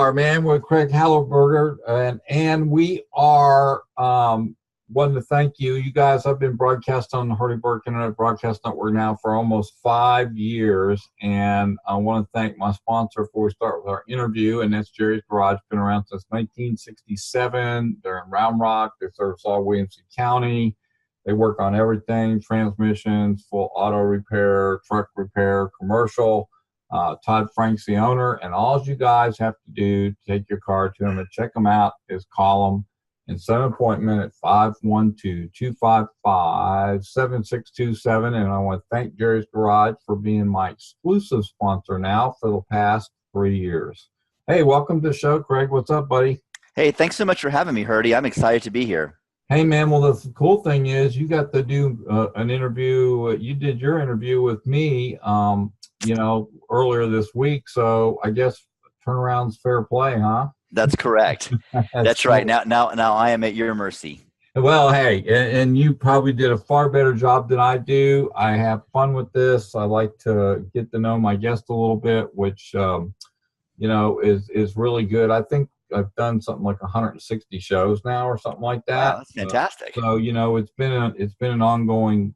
are, man. We're Craig Hallenberger, and we are wanting to thank you. You guys, I've been broadcast on the Hallenberger Internet Broadcast Network now for almost 5 years, and I want to thank my sponsor before we start with our interview, and that's Jerry's Garage. Been around since 1967. They're in Round Rock. They service all Williamson County. They work on everything: transmissions, full auto repair, truck repair, commercial. Todd Frank's the owner, and all you guys have to do to take your car to him and check them out is call them and set an appointment at 512-255-7627. And I want to thank Jerry's Garage for being my exclusive sponsor now for the past 3 years. Hey, welcome to the show, Craig. What's up, buddy? Hey, thanks so much for having me, Herdy. I'm excited to be here. Hey, man. Well, the cool thing is you got to do an interview. You did your interview with me, earlier this week. So I guess turnaround's fair play, huh? That's correct. That's cool. Right. Now I am at your mercy. Well, hey, and you probably did a far better job than I do. I have fun with this. I like to get to know my guest a little bit, which, is really good. I think I've done something like 160 shows now or something like that. Wow, that's fantastic. So it's been an ongoing,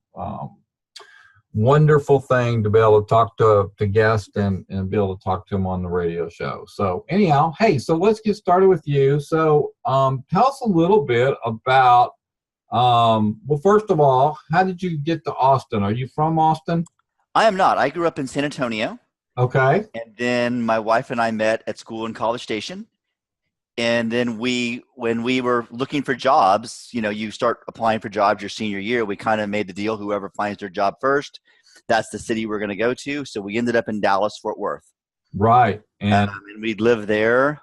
wonderful thing to be able to talk to guests and be able to talk to them on the radio show. So anyhow, hey, so let's get started with you. So tell us a little bit about, well, first of all, how did you get to Austin? Are you from Austin? I am not. I grew up in San Antonio. Okay. And then my wife and I met at school in College Station. And then when we were looking for jobs, you start applying for jobs your senior year. We kind of made the deal, whoever finds their job first, that's the city we're going to go to. So we ended up in Dallas, Fort Worth. Right. And we'd lived there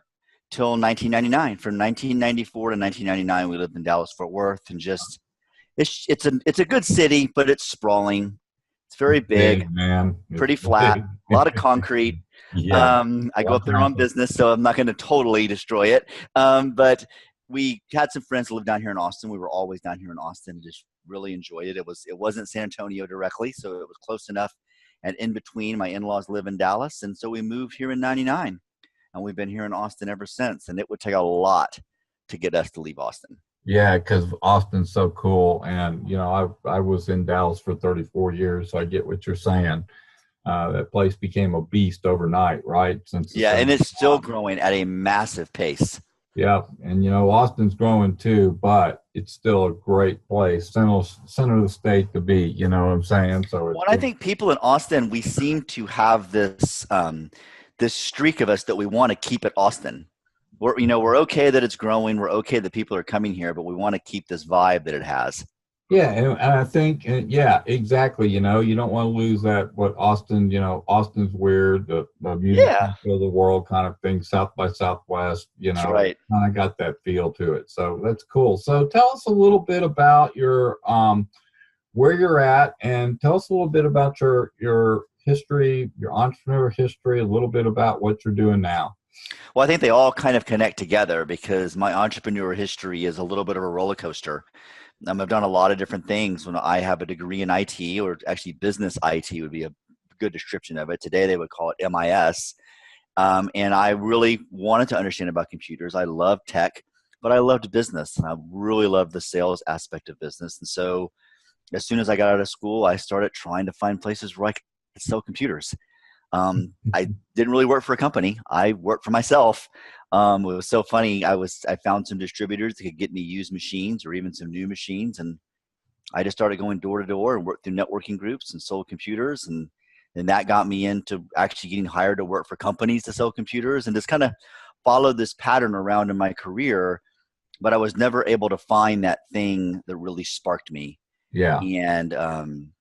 till 1999. From 1994 to 1999, we lived in Dallas, Fort Worth. And just, it's a good city, but it's sprawling. It's very big, man. Pretty flat, a lot of concrete. Yeah. I go up there on business, so I'm not going to totally destroy it. But we had some friends that lived down here in Austin. We were always down here in Austin, just really enjoyed it. It wasn't San Antonio directly, so it was close enough. And in between, my in-laws live in Dallas, and so we moved here in '99, and we've been here in Austin ever since. And it would take a lot to get us to leave Austin. Yeah, because Austin's so cool, and I was in Dallas for 34 years, so I get what you're saying. That place became a beast overnight, right? And it's still growing at a massive pace. Yeah, and Austin's growing too, but it's still a great place, center of the state to be. You know what I'm saying? So, I think people in Austin, we seem to have this streak of us that we want to keep at Austin. We're okay that it's growing. We're okay that people are coming here, but we want to keep this vibe that it has. Yeah, and I think, yeah, exactly. You don't want to lose that. What Austin, Austin's weird, the music of the world kind of thing, South by Southwest. That's right. Kind of got that feel to it. So that's cool. So tell us a little bit about your where you're at, and tell us a little bit about your history, your entrepreneur history, a little bit about what you're doing now. Well, I think they all kind of connect together because my entrepreneur history is a little bit of a roller coaster. I've done a lot of different things. When I have a degree in IT, or actually business IT would be a good description of it. Today they would call it MIS. And I really wanted to understand about computers. I love tech, but I loved business, and I really loved the sales aspect of business. And so as soon as I got out of school, I started trying to find places where I could sell computers. I didn't really work for a company. I worked for myself. It was so funny. I found some distributors that could get me used machines or even some new machines. And I just started going door to door and worked through networking groups and sold computers. And that got me into actually getting hired to work for companies to sell computers, and just kind of followed this pattern around in my career. But I was never able to find that thing that really sparked me. Yeah. And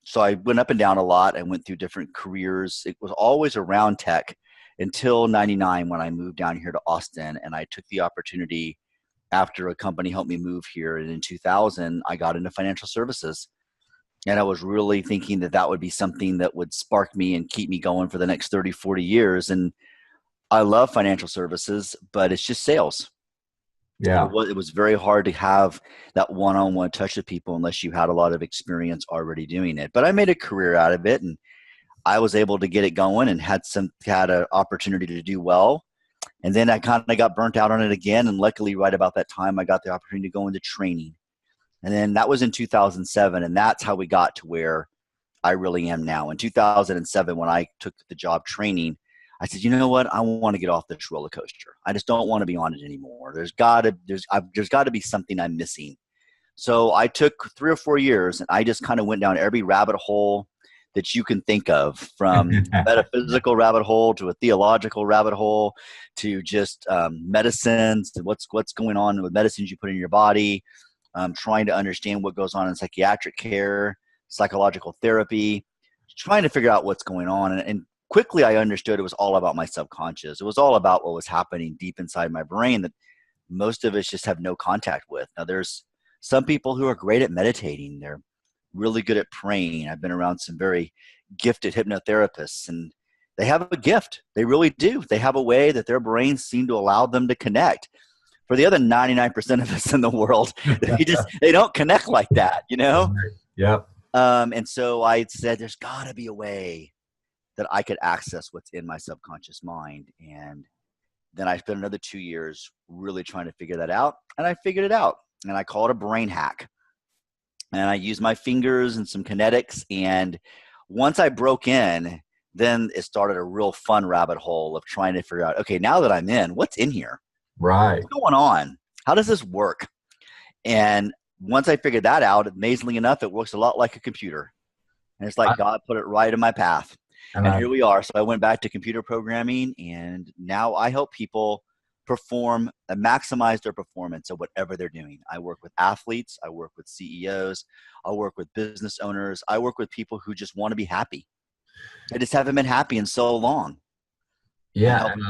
so I went up and down a lot. I went through different careers. It was always around tech until '99 when I moved down here to Austin, and I took the opportunity after a company helped me move here. And in 2000, I got into financial services. And I was really thinking that would be something that would spark me and keep me going for the next 30, 40 years. And I love financial services, but it's just sales. Yeah. It was very hard to have that one-on-one touch with people unless you had a lot of experience already doing it. But I made a career out of it, and I was able to get it going and had an opportunity to do well. And then I kind of got burnt out on it again. And luckily, right about that time, I got the opportunity to go into training. And then that was in 2007. And that's how we got to where I really am now. In 2007, when I took the job training, I said, you know what? I want to get off this roller coaster. I just don't want to be on it anymore. There's got to be something I'm missing. So I took 3 or 4 years, and I just kind of went down every rabbit hole that you can think of, from metaphysical rabbit hole to a theological rabbit hole to just medicines and what's going on with medicines you put in your body, trying to understand what goes on in psychiatric care, psychological therapy, trying to figure out what's going on. And quickly I understood it was all about my subconscious. It was all about what was happening deep inside my brain that most of us just have no contact with. Now, there's some people who are great at meditating. They're really good at praying. I've been around some very gifted hypnotherapists, and they have a gift. They really do. They have a way that their brains seem to allow them to connect. For the other 99% of us in the world, they don't connect like that, you know? Yep. And so I said, there's got to be a way that I could access what's in my subconscious mind. And then I spent another 2 years really trying to figure that out. And I figured it out. And I call it a brain hack. And I used my fingers and some kinetics. And once I broke in, then it started a real fun rabbit hole of trying to figure out, okay, now that I'm in, what's in here? Right. What's going on? How does this work? And once I figured that out, amazingly enough, it works a lot like a computer. And it's like God put it right in my path. And here we are. So I went back to computer programming, and now I help people perform and maximize their performance of whatever they're doing. I work with athletes. I work with CEOs. I work with business owners. I work with people who just want to be happy. They just haven't been happy in so long. Yeah, and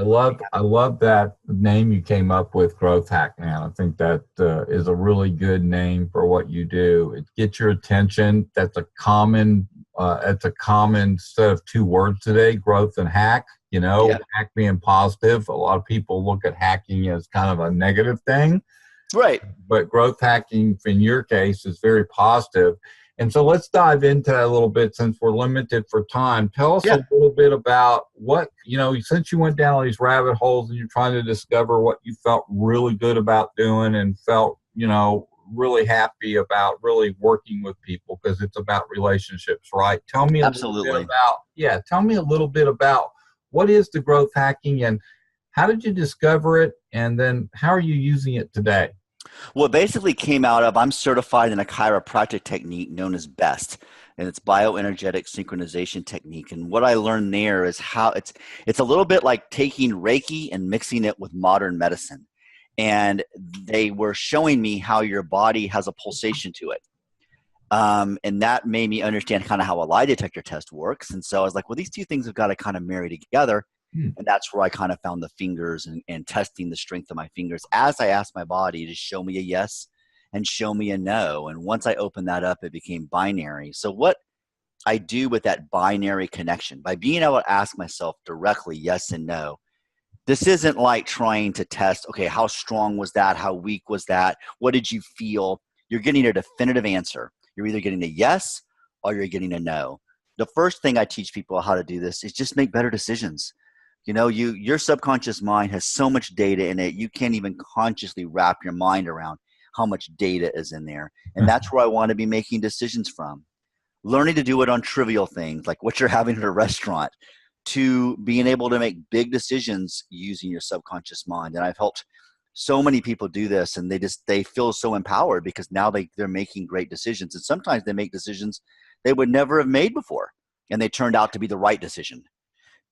I love that name you came up with, Growth Hack, man. I think that is a really good name for what you do. It gets your attention. That's a common set of 2 words today, growth and hack. You know, hack being positive. A lot of people look at hacking as kind of a negative thing. Right. But growth hacking, in your case, is very positive. And so let's dive into that a little bit since we're limited for time. Tell us a little bit about what, since you went down all these rabbit holes and you're trying to discover what you felt really good about doing and felt, really happy about really working with people, because it's about relationships, right? Tell me a little bit about what is the growth hacking and how did you discover it? And then how are you using it today? Well, it basically came out of, I'm certified in a chiropractic technique known as BEST, and it's Bioenergetic Synchronization technique. And what I learned there is how it's a little bit like taking Reiki and mixing it with modern medicine. And they were showing me how your body has a pulsation to it. And that made me understand kind of how a lie detector test works. And so I was like, well, these 2 things have got to kind of marry together. And that's where I kind of found the fingers and testing the strength of my fingers as I asked my body to show me a yes and show me a no. And once I opened that up, it became binary. So what I do with that binary connection, by being able to ask myself directly yes and no, this isn't like trying to test, okay, how strong was that? How weak was that? What did you feel? You're getting a definitive answer. You're either getting a yes or you're getting a no. The first thing I teach people how to do this is just make better decisions. Your subconscious mind has so much data in it, you can't even consciously wrap your mind around how much data is in there. And that's where I want to be making decisions from. Learning to do it on trivial things like what you're having at a restaurant, to being able to make big decisions using your subconscious mind. And I've helped so many people do this, and they feel so empowered because now they're making great decisions. And sometimes they make decisions they would never have made before, and they turned out to be the right decision.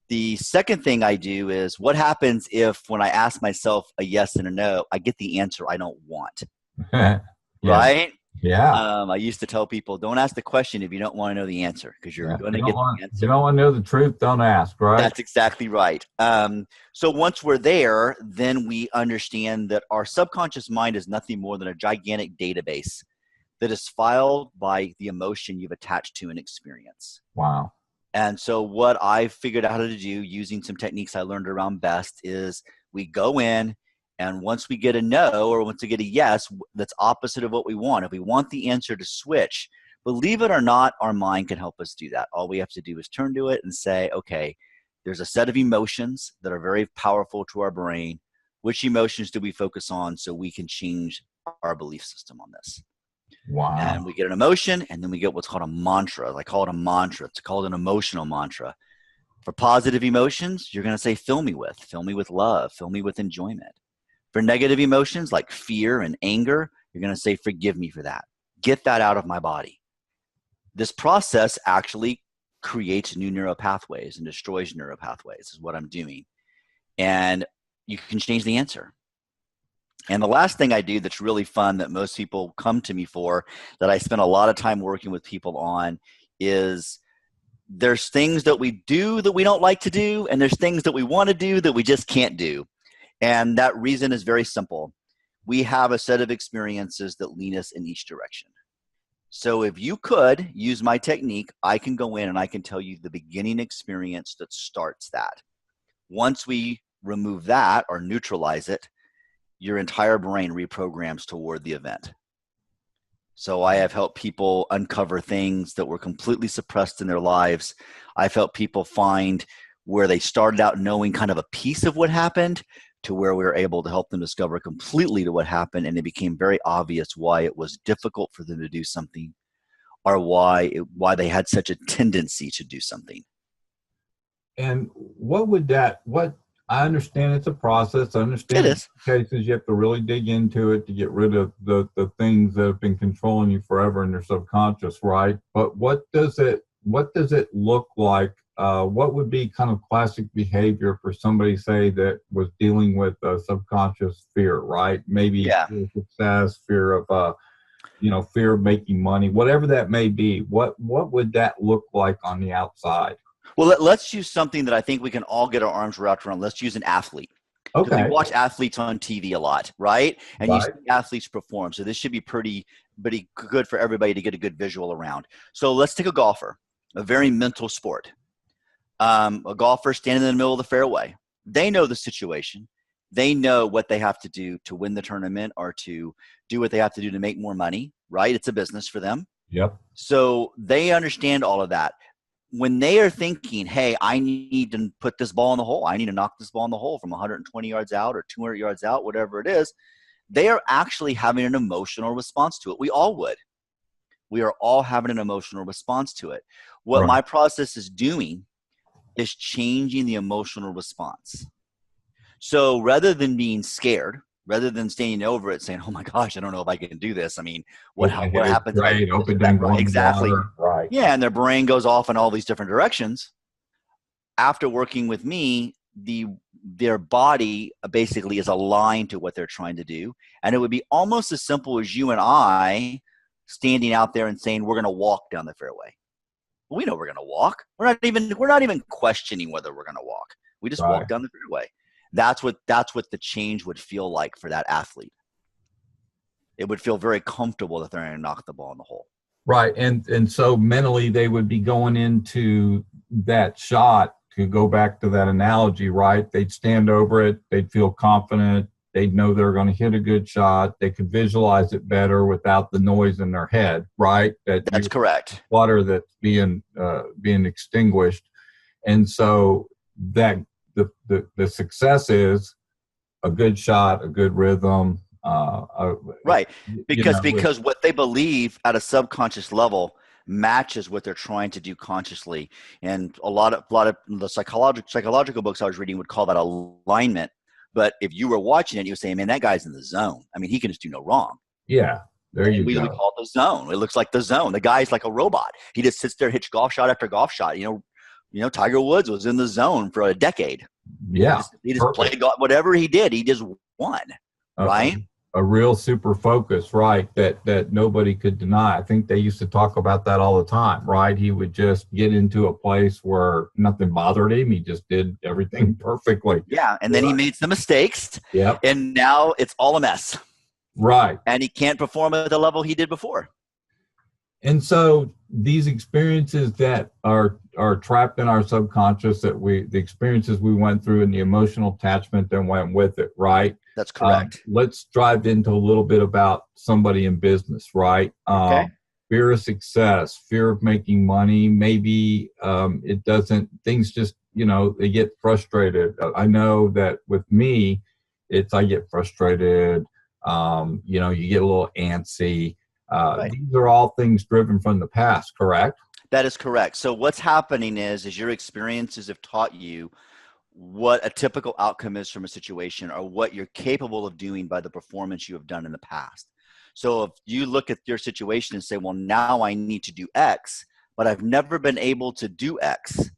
The second thing I do is, what happens if when I ask myself a yes and a no, I get the answer I don't want, right? Yeah. I used to tell people, don't ask the question if you don't want to know the answer, because you're going to get the answer. If you don't want to know the truth, don't ask, right? That's exactly right. So once we're there, then we understand that our subconscious mind is nothing more than a gigantic database that is filed by the emotion you've attached to an experience. Wow. And so what I figured out how to do using some techniques I learned around BEST is we go in, and once we get a no or once we get a yes, that's opposite of what we want. If we want the answer to switch, believe it or not, our mind can help us do that. All we have to do is turn to it and say, okay, There's a set of emotions that are very powerful to our brain. Which emotions do we focus on so we can change our belief system on this? Wow. And we get an emotion, and then we get what's called a mantra. I call it a mantra. It's called an emotional mantra. For positive emotions, you're going to say, fill me with love, fill me with enjoyment. For negative emotions like fear and anger, you're going to say, forgive me for that. Get that out of my body. This process actually creates new neural pathways and destroys neural pathways is what I'm doing. And you can change the answer. And the last thing I do that's really fun that most people come to me for, that I spend a lot of time working with people on, is there's things that we do that we don't like to do, and there's things that we want to do that we just can't do. And that reason is very simple. We have a set of experiences that lead us in each direction. So if you could use my technique, I can go in and I can tell you the beginning experience that starts that. Once we remove that or neutralize it, your entire brain reprograms toward the event. So I have helped people uncover things that were completely suppressed in their lives. I've helped people find where they started out knowing kind of a piece of what happened to where we were able to help them discover completely to what happened. And it became very obvious why it was difficult for them to do something, or why they had such a tendency to do something. And what I understand it's a process. I understand It is. cases you have to really dig into it to get rid of the things that have been controlling you forever in your subconscious, right? But what does it look like? What would be kind of classic behavior for somebody, say, that was dealing with a subconscious fear, right? Maybe fear of success, fear of fear of making money, whatever that may be. What would that look like on the outside? Well, let's use something that I think we can all get our arms wrapped around. Let's use an athlete. Okay. We watch athletes on TV a lot, right? And you see athletes perform. So this should be pretty good for everybody to get a good visual around. So let's take a golfer, a very mental sport. A golfer standing in the middle of the fairway. They know the situation. They know what they have to do to win the tournament or to do what they have to do to make more money, right? It's a business for them. Yep. So they understand all of that. When they are thinking, hey, I need to put this ball in the hole, I need to knock this ball in the hole from 120 yards out or 200 yards out, whatever it is, they are actually having an emotional response to it. We all would. We are all having an emotional response to it. What my process is doing is changing the emotional response. So rather than being scared, rather than standing over it saying, oh my gosh, I don't know if I can do this. I mean, what happens? Right. Exactly. Right. Yeah. And their brain goes off in all these different directions. After working with me, their body basically is aligned to what they're trying to do. And it would be almost as simple as you and I standing out there and saying, we're going to walk down the fairway. Well, we know we're going to walk. We're not even questioning whether we're going to walk. We just walk down the fairway. That's what the change would feel like for that athlete. It would feel very comfortable that they're going to knock the ball in the hole. Right. And so mentally they would be going into that shot, to go back to that analogy, right? They'd stand over it. They'd feel confident. They'd know they're going to hit a good shot. They could visualize it better without the noise in their head, right? That's correct. Water that's being extinguished. And so that the success is a good shot, a good rhythm. Right. Because what they believe at a subconscious level matches what they're trying to do consciously. And a lot of the psychological books I was reading would call that alignment. But if you were watching it, you would say, man, that guy's in the zone. I mean, he can just do no wrong. Yeah. There you go. We call it the zone. It looks like the zone. The guy's like a robot. He just sits there, hits golf shot after golf shot. You know, Tiger Woods was in the zone for a decade. Yeah. He just played golf. Whatever he did, he just won. Right? A real super focus, right, that nobody could deny. I think they used to talk about that all the time, right? He would just get into a place where nothing bothered him. He just did everything perfectly. Yeah, and then he made some mistakes. Yeah. And now it's all a mess. Right. And he can't perform at the level he did before. And so these experiences that are trapped in our subconscious, the experiences we went through and the emotional attachment that went with it, right? That's correct. Let's dive into a little bit about somebody in business, right? Okay. fear of success, fear of making money. Maybe it doesn't, things just, they get frustrated. I know that with me, I get frustrated. You get a little antsy. Right. These are all things driven from the past, correct? That is correct. So what's happening is your experiences have taught you what a typical outcome is from a situation, or what you're capable of doing by the performance you have done in the past. So if you look at your situation and say, well, now I need to do X, but I've never been able to do X,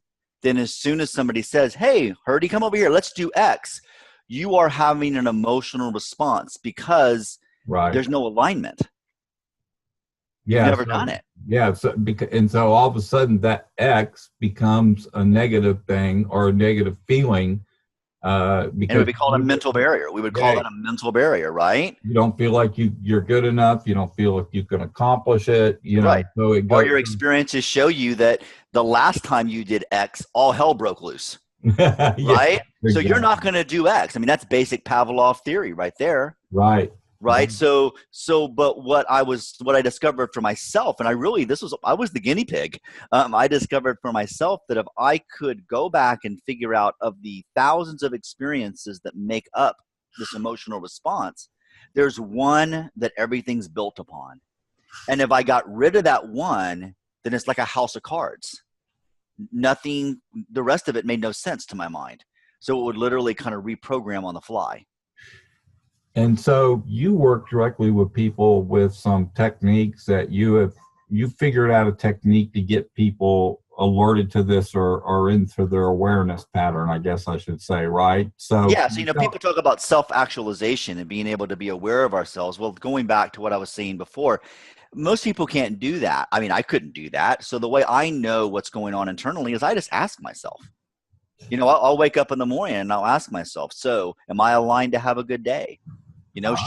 then as soon as somebody says, hey, Hurdy, come over here, let's do X, you are having an emotional response because Right. there's no alignment. You've Yeah. never So, done it. yeah. And so all of a sudden that X becomes a negative thing or a negative feeling, And it because would be called a mental barrier. We would call yeah, that a mental barrier, right? you don't feel like you're good enough. You don't feel like you can accomplish it. Right. So it Or goes. your experiences show you that the last time you did X, all hell broke loose, Yeah, right? So you're exactly. not going to do X. I mean, that's basic Pavlov theory right there. Right. Right. But what I discovered for myself, and I was the guinea pig. I discovered for myself that if I could go back and figure out, of the thousands of experiences that make up this emotional response, there's one that everything's built upon. And if I got rid of that one, then it's like a house of cards. Nothing, the rest of it made no sense to my mind. So it would literally kind of reprogram on the fly. And so you work directly with people with some techniques that you figured out a technique to get people alerted to this, or into their awareness pattern, I guess I should say, right? So Yeah, so people talk about self-actualization and being able to be aware of ourselves. Well, going back to what I was saying before, most people can't do that. I mean, I couldn't do that. So the way I know what's going on internally is I just ask myself. I'll wake up in the morning and I'll ask myself, so am I aligned to have a good day?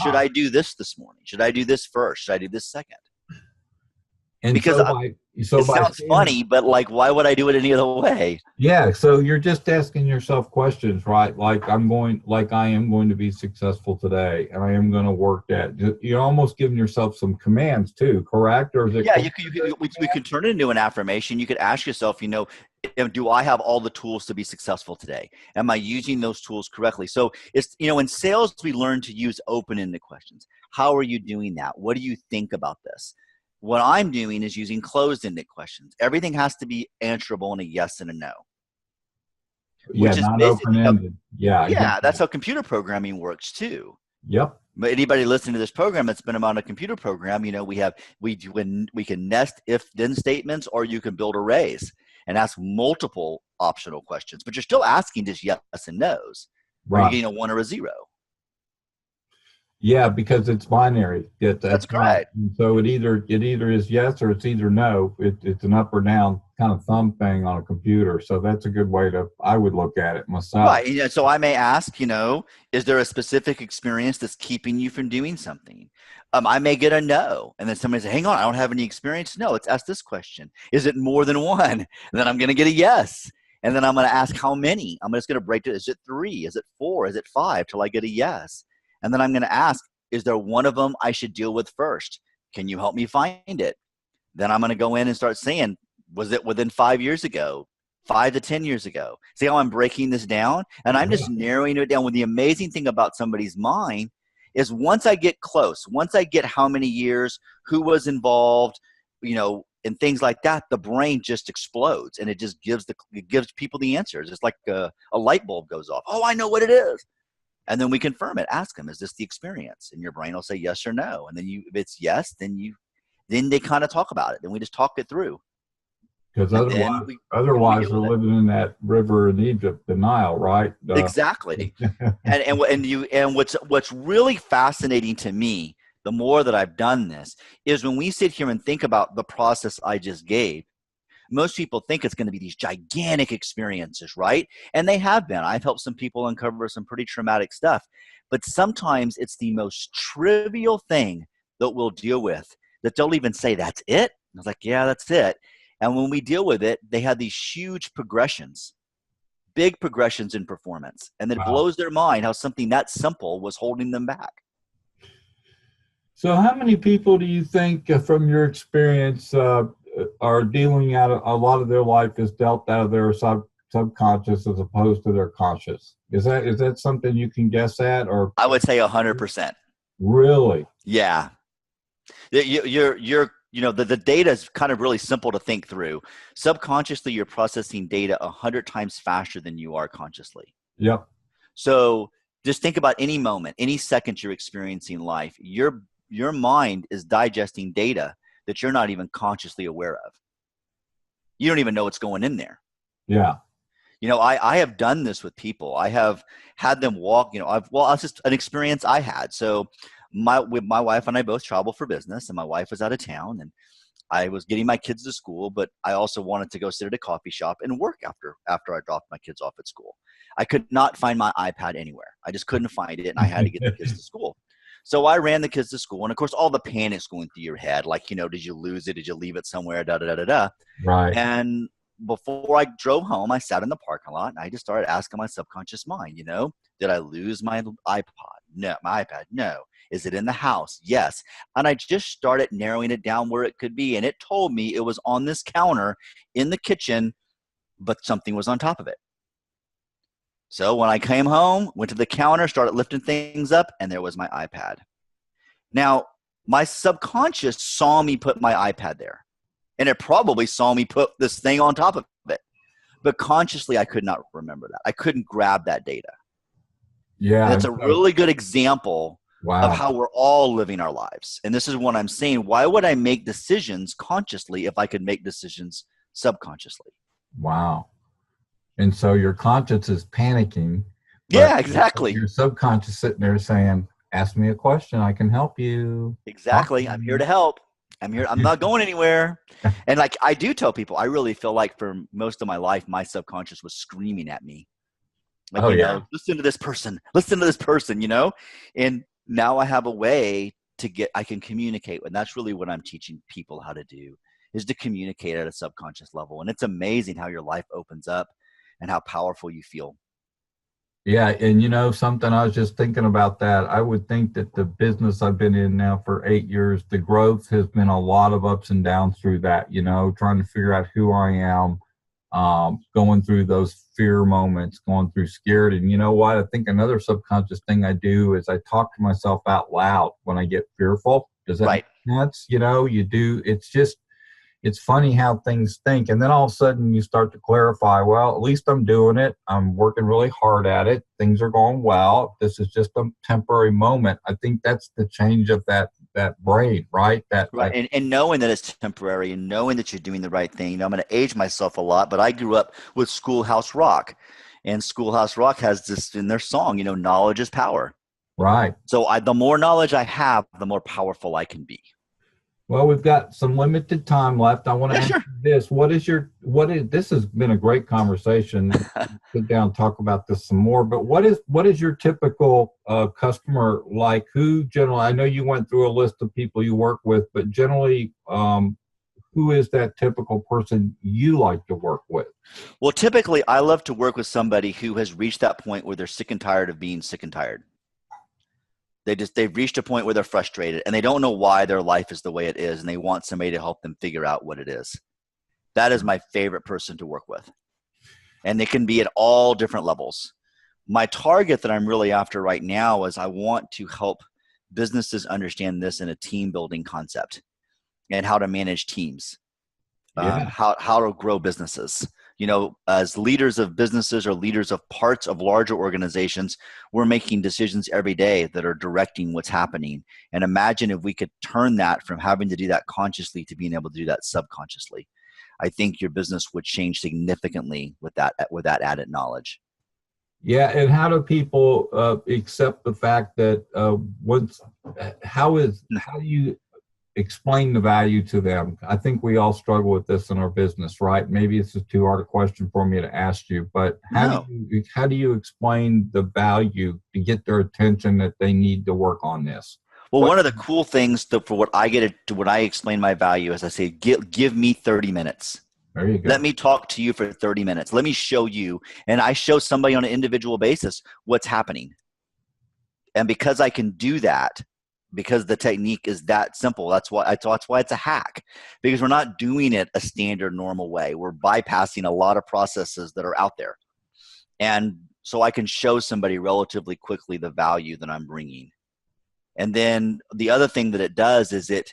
Should I do this morning? Should I do this first? Should I do this second? and Because so it by sounds saying, funny, but like, why would I do it any other way? yeah, so you're just asking yourself questions, right? Like I am going to be successful today, and I am going to work that. You're almost giving yourself some commands too, correct? Or is it? Yeah, we could turn it into an affirmation. You could ask yourself, do I have all the tools to be successful today? Am I using those tools correctly? So it's, in sales, we learn to use open-ended questions. How are you doing that? What do you think about this? What I'm doing is using closed-ended questions. Everything has to be answerable in a yes and a no, Yeah, which is not open basically ended. Yeah, I get yeah, that's that. how computer programming works too. Yep. But anybody listening to this program that's been on a computer program, we can nest if then statements, or you can build arrays and ask multiple optional questions, but you're still asking just yes and no's. Are you Right. getting a 1 or a 0? Yeah, because it's binary. That's That's not. correct. So it either is yes or it's either no. It's an up or down kind of thumb thing on a computer. So that's a good way I would look at it myself. Right. So I may ask, is there a specific experience that's keeping you from doing something? I may get a no. And then somebody say, hang on, I don't have any experience. No, let's ask this question. Is it more than one? And then I'm going to get a yes. And then I'm going to ask how many. I'm just going to break it. Is it 3? Is it 4? Is it 5 till I get a yes? And then I'm going to ask, is there one of them I should deal with first? Can you help me find it? Then I'm going to go in and start saying, was it within 5 years ago? 5 to 10 years ago. See how I'm breaking this down? And I'm just narrowing it down. When the amazing thing about somebody's mind is, once I get close, once I get how many years, who was involved, and things like that, the brain just explodes, and it just gives people the answers. It's like a light bulb goes off. Oh, I know what it is. And then we confirm it. Ask them, is this the experience? And your brain will say yes or no. And then if it's yes, then they kind of talk about it. Then we just talk it through. Because And then we otherwise deal we're with it. living in that river in Egypt, the Nile, right? Exactly. And what's really fascinating to me, the more that I've done this, is when we sit here and think about the process I just gave, most people think it's going to be these gigantic experiences, right? And they have been. I've helped some people uncover some pretty traumatic stuff. But sometimes it's the most trivial thing that we'll deal with that they'll even say, that's it? I was like, yeah, that's it. And when we deal with it, they have these huge progressions, big progressions in performance. And it Wow. blows their mind how something that simple was holding them back. So how many people do you think, from your experience, are dealing out a lot of their life is dealt out of their subconscious as opposed to their conscious? Is that something you can guess at, or I would say 100%. really? Yeah. The data is kind of really simple to think through. Subconsciously, you're processing data 100 times faster than you are consciously. Yep. So just think about any moment, any second you're experiencing life. Your mind is digesting data that you're not even consciously aware of. You don't even know what's going in there. Yeah. I have done this with people. I have had them walk, it's just an experience I had. So my wife and I both travel for business, and my wife was out of town, and I was getting my kids to school, but I also wanted to go sit at a coffee shop and work after I dropped my kids off at school. I could not find my iPad anywhere. I just couldn't find it, and I had to get the kids to school. So I ran the kids to school, and of course, all the panic's going through your head, like, did you lose it? Did you leave it somewhere? Da da da da da. Right. And before I drove home, I sat in the parking lot, and I just started asking my subconscious mind, did I lose my iPod? No. My iPad? No. Is it in the house? Yes. And I just started narrowing it down where it could be. And it told me it was on this counter in the kitchen, but something was on top of it. So when I came home, went to the counter, started lifting things up, and there was my iPad. Now, my subconscious saw me put my iPad there, and it probably saw me put this thing on top of it. But consciously, I could not remember that. I couldn't grab that data. Yeah. And it's a really good example Wow. of how we're all living our lives. And this is what I'm saying. Why would I make decisions consciously if I could make decisions subconsciously? Wow. And so your conscience is panicking. Yeah, exactly. Your subconscious sitting there saying, ask me a question. I can help you. Exactly. I'm here to help. I'm here. I'm not going anywhere. And like I do tell people, I really feel like for most of my life, my subconscious was screaming at me. Like, listen to this person, and now I have a way I can communicate. And that's really what I'm teaching people how to do, is to communicate at a subconscious level. And it's amazing how your life opens up and how powerful you feel. Yeah. And something, I was just thinking about that. I would think that the business I've been in now for 8 years, the growth has been a lot of ups and downs through that, trying to figure out who I am, going through those fear moments, going through scared. And you know what? I think another subconscious thing I do is I talk to myself out loud when I get fearful. Does that make sense? You do. It's funny how things think. And then all of a sudden you start to clarify, well, at least I'm doing it. I'm working really hard at it. Things are going well. This is just a temporary moment. I think that's the change of that brain, right? Right. And knowing that it's temporary and knowing that you're doing the right thing. I'm going to age myself a lot, but I grew up with Schoolhouse Rock. And Schoolhouse Rock has this in their song, knowledge is power. Right. So the more knowledge I have, the more powerful I can be. Well, we've got some limited time left. I want to ask you this. This has been a great conversation. Sit down, talk about this some more, but what is your typical customer like? Who generally, I know you went through a list of people you work with, but generally, who is that typical person you like to work with? Well, typically I love to work with somebody who has reached that point where they're sick and tired of being sick and tired. They've reached a point where they're frustrated and they don't know why their life is the way it is, and they want somebody to help them figure out what it is. That is my favorite person to work with. And they can be at all different levels. My target that I'm really after right now is I want to help businesses understand this in a team building concept and how to manage teams, how to grow businesses. As leaders of businesses or leaders of parts of larger organizations, we're making decisions every day that are directing what's happening. And imagine if we could turn that from having to do that consciously to being able to do that subconsciously. I think your business would change significantly with that added knowledge. Yeah, and how do people accept the fact that how do you explain the value to them? I think we all struggle with this in our business, right? Maybe it's too hard a question for me to ask you, but how do you explain the value to get their attention that they need to work on this? Well, one of the cool things for what I get to when I explain my value is I say, give me 30 minutes. There you go. Let me talk to you for 30 minutes. Let me show you. And I show somebody on an individual basis what's happening. And because I can do that, because the technique is that simple. That's why it's a hack, because we're not doing it a standard normal way. We're bypassing a lot of processes that are out there. And so I can show somebody relatively quickly the value that I'm bringing. And then the other thing that it does is a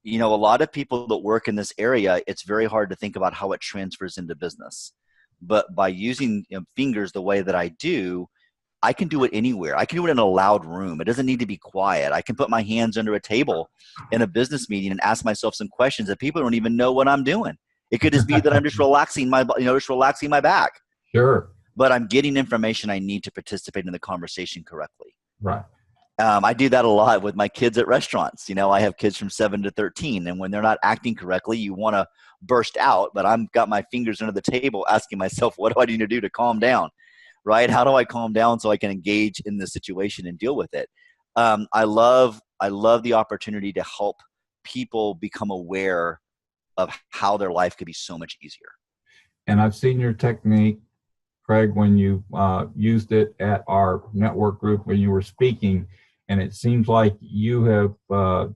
lot of people that work in this area, it's very hard to think about how it transfers into business. But by using fingers the way that I do, I can do it anywhere. I can do it in a loud room. It doesn't need to be quiet. I can put my hands under a table in a business meeting and ask myself some questions that people don't even know what I'm doing. It could just be that I'm just relaxing my back. Sure. But I'm getting information I need to participate in the conversation correctly. Right. I do that a lot with my kids at restaurants. I have kids from 7 to 13, and when they're not acting correctly, you want to burst out, but I've got my fingers under the table asking myself, what do I need to do to calm down? Right? How do I calm down so I can engage in the situation and deal with it? I love the opportunity to help people become aware of how their life could be so much easier. And I've seen your technique, Craig, when you used it at our network group when you were speaking, and it seems like you have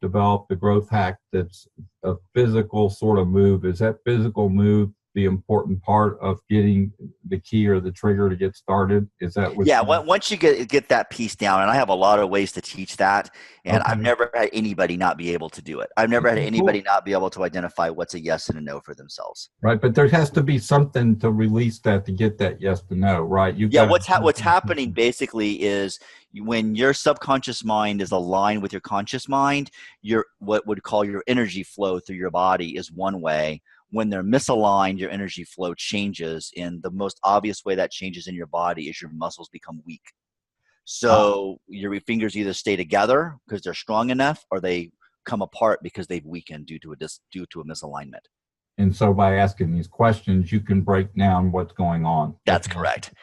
developed a growth hack that's a physical sort of move. Is that physical move the important part of getting the key or the trigger to get started? Is that what? Yeah, once you get that piece down, and I have a lot of ways to teach that, and Okay. I've never had anybody not be able to do it. I've never had anybody not be able to identify what's a yes and a no for themselves. Right, but there has to be something to release that to get that yes to no, right? What's happening basically is when your subconscious mind is aligned with your conscious mind, your what would call your energy flow through your body is one way. When they're misaligned, your energy flow changes, and the most obvious way that changes in your body is your muscles become weak. So your fingers either stay together because they're strong enough, or they come apart because they've weakened due to a misalignment. And so by asking these questions, you can break down what's going on. That's correct.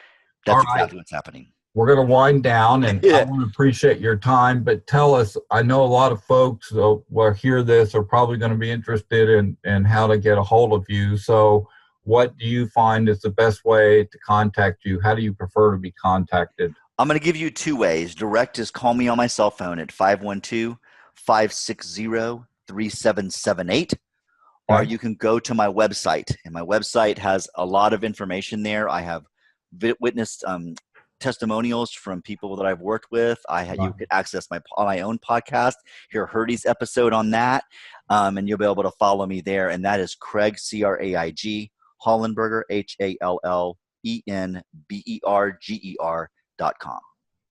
That's exactly what's happening. We're going to wind down, and I want to appreciate your time, but tell us, I know a lot of folks will hear this are probably going to be interested in how to get a hold of you. So what do you find is the best way to contact you? How do you prefer to be contacted? I'm going to give you two ways. Direct is call me on my cell phone at 512-560-3778. Or you can go to my website, and my website has a lot of information there. I have witnessed testimonials from people that I've worked with. You could access my own podcast, hear Hurdy's episode on that, and you'll be able to follow me there. And that is Craig, Craig, Hallenberger, HALLENBERGER.com.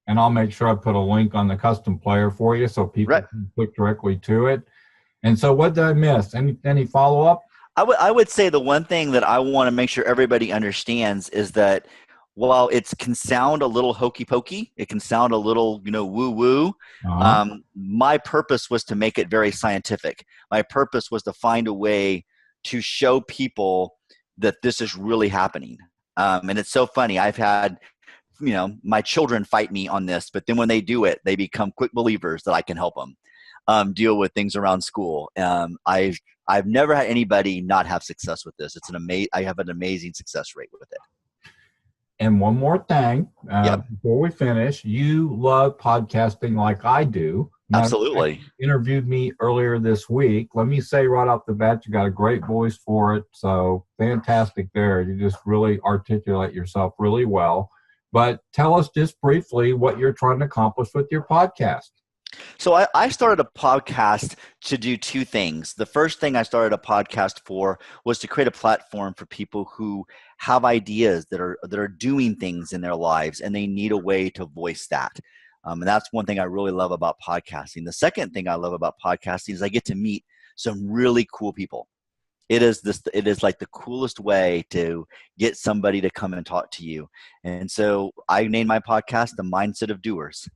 And I'll make sure I put a link on the custom player for you so people can click directly to it. And so what did I miss? Any follow-up? I would say the one thing that I want to make sure everybody understands is that while it can sound a little hokey pokey, it can sound a little, woo-woo, my purpose was to make it very scientific. My purpose was to find a way to show people that this is really happening. And it's so funny. I've had, my children fight me on this, but then when they do it, they become quick believers that I can help them deal with things around school. I've never had anybody not have success with this. I have an amazing success rate with it. And one more thing, before we finish, you love podcasting like I do. Absolutely. You interviewed me earlier this week. Let me say right off the bat, you got a great voice for it. So fantastic there. You just really articulate yourself really well. But tell us just briefly what you're trying to accomplish with your podcast. So I started a podcast to do two things. The first thing I started a podcast for was to create a platform for people who have ideas that are doing things in their lives, and they need a way to voice that. And that's one thing I really love about podcasting. The second thing I love about podcasting is I get to meet some really cool people. It is like the coolest way to get somebody to come and talk to you. And so I named my podcast The Mindset of Doers.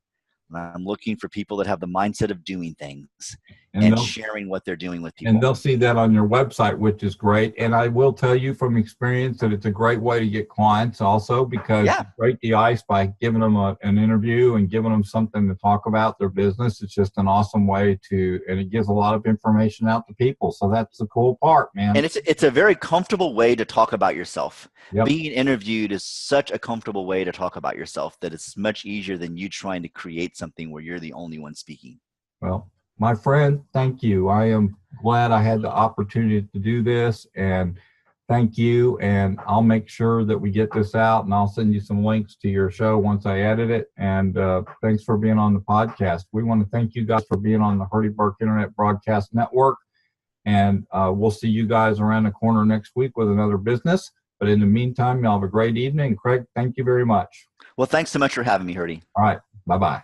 I'm looking for people that have the mindset of doing things and sharing what they're doing with people. And they'll see that on your website, which is great. And I will tell you from experience that it's a great way to get clients also, because you break the ice by giving them an interview and giving them something to talk about their business. It's just an awesome way and it gives a lot of information out to people. So that's the cool part, man. And it's a very comfortable way to talk about yourself. Yep. Being interviewed is such a comfortable way to talk about yourself that it's much easier than you trying to create something where you're the only one speaking. Well, my friend, thank you. I am glad I had the opportunity to do this, and thank you. And I'll make sure that we get this out, and I'll send you some links to your show once I edit it. And thanks for being on the podcast. We want to thank you guys for being on the Hurdy Burke Internet Broadcast Network. And we'll see you guys around the corner next week with another business. But in the meantime, y'all have a great evening. Craig, thank you very much. Well, thanks so much for having me, Hurdy. All right. Bye-bye.